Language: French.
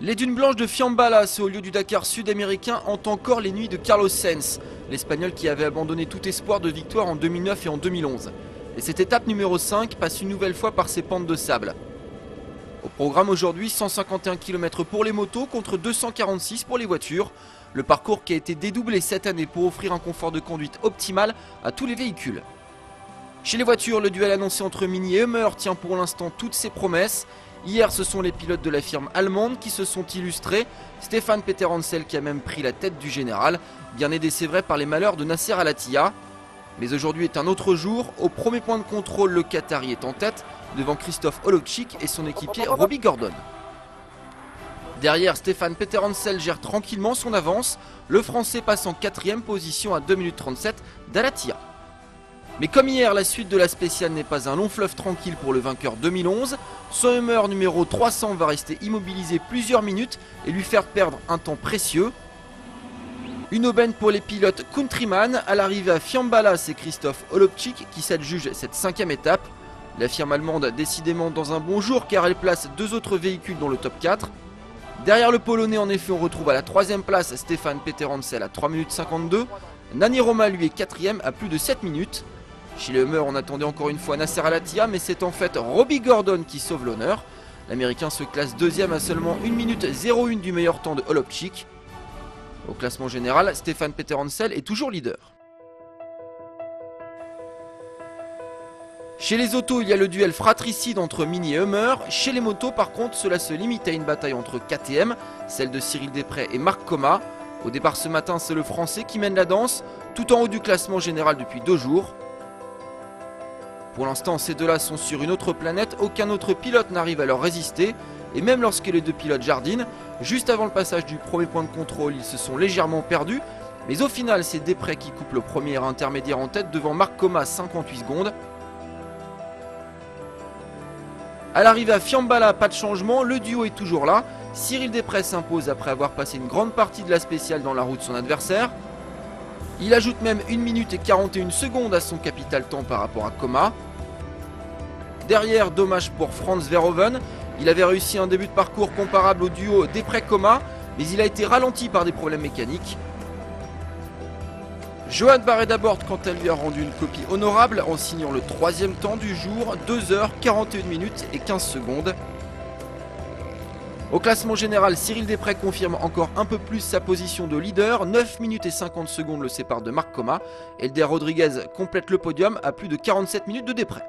Les dunes blanches de Fiambalas, au lieu du Dakar sud-américain, hantent encore les nuits de Carlos Sainz, l'Espagnol qui avait abandonné tout espoir de victoire en 2009 et en 2011. Et cette étape numéro 5 passe une nouvelle fois par ses pentes de sable. Au programme aujourd'hui, 151 km pour les motos contre 246 pour les voitures. Le parcours qui a été dédoublé cette année pour offrir un confort de conduite optimal à tous les véhicules. Chez les voitures, le duel annoncé entre Mini et Hummer tient pour l'instant toutes ses promesses. Hier, ce sont les pilotes de la firme allemande qui se sont illustrés. Stéphane Peterhansel qui a même pris la tête du général, bien aidé c'est vrai par les malheurs de Nasser Al-Attiyah. Mais aujourd'hui est un autre jour. Au premier point de contrôle, le Qatari est en tête, devant Christophe Olokchik et son équipier Robbie Gordon. Derrière, Stéphane Peterhansel gère tranquillement son avance. Le Français passe en 4ème position à 2 minutes 37 d'Al-Attiyah. Mais comme hier, la suite de la spéciale n'est pas un long fleuve tranquille pour le vainqueur 2011. Son Hummer numéro 300 va rester immobilisé plusieurs minutes et lui faire perdre un temps précieux. Une aubaine pour les pilotes countryman. À l'arrivée à Fiambalas, c'est Christophe Olokchik qui s'adjuge cette 5ème étape. La firme allemande décidément dans un bon jour car elle place deux autres véhicules dans le top 4. Derrière le Polonais, en effet, on retrouve à la 3ème place Stéphane Peterhansel à 3 minutes 52. Nani Roma lui est 4ème à plus de 7 minutes. Chez les Hummer, on attendait encore une fois Nasser Al-Attiyah, mais c'est en fait Robbie Gordon qui sauve l'honneur. L'Américain se classe 2ème à seulement 1 minute 01 du meilleur temps de Olokchik. Au classement général, Stéphane Peterhansel est toujours leader. Chez les autos, il y a le duel fratricide entre Mini et Hummer. Chez les motos, par contre, cela se limite à une bataille entre KTM, celle de Cyril Desprez et Marc Coma. Au départ ce matin, c'est le Français qui mène la danse, tout en haut du classement général depuis 2 jours. Pour l'instant, ces deux-là sont sur une autre planète, aucun autre pilote n'arrive à leur résister. Et même lorsque les deux pilotes jardinent, juste avant le passage du premier point de contrôle, ils se sont légèrement perdus. Mais au final, c'est Desprez qui coupe le premier intermédiaire en tête devant Marc Coma, 58 secondes. À l'arrivée à Fiambalas, pas de changement, le duo est toujours là. Cyril Desprez s'impose après avoir passé une grande partie de la spéciale dans la roue de son adversaire. Il ajoute même 1 minute et 41 secondes à son capital temps par rapport à Coma. Derrière, dommage pour Franz Verhoeven. Il avait réussi un début de parcours comparable au duo Desprez-Coma, mais il a été ralenti par des problèmes mécaniques. Johan Barré-Dabord, quant à lui, a rendu une copie honorable en signant le 3ème temps du jour, 2h41 minutes et 15 secondes. Au classement général, Cyril Desprez confirme encore un peu plus sa position de leader, 9 minutes et 50 secondes le séparent de Marc Coma. Elder Rodriguez complète le podium à plus de 47 minutes de Desprez.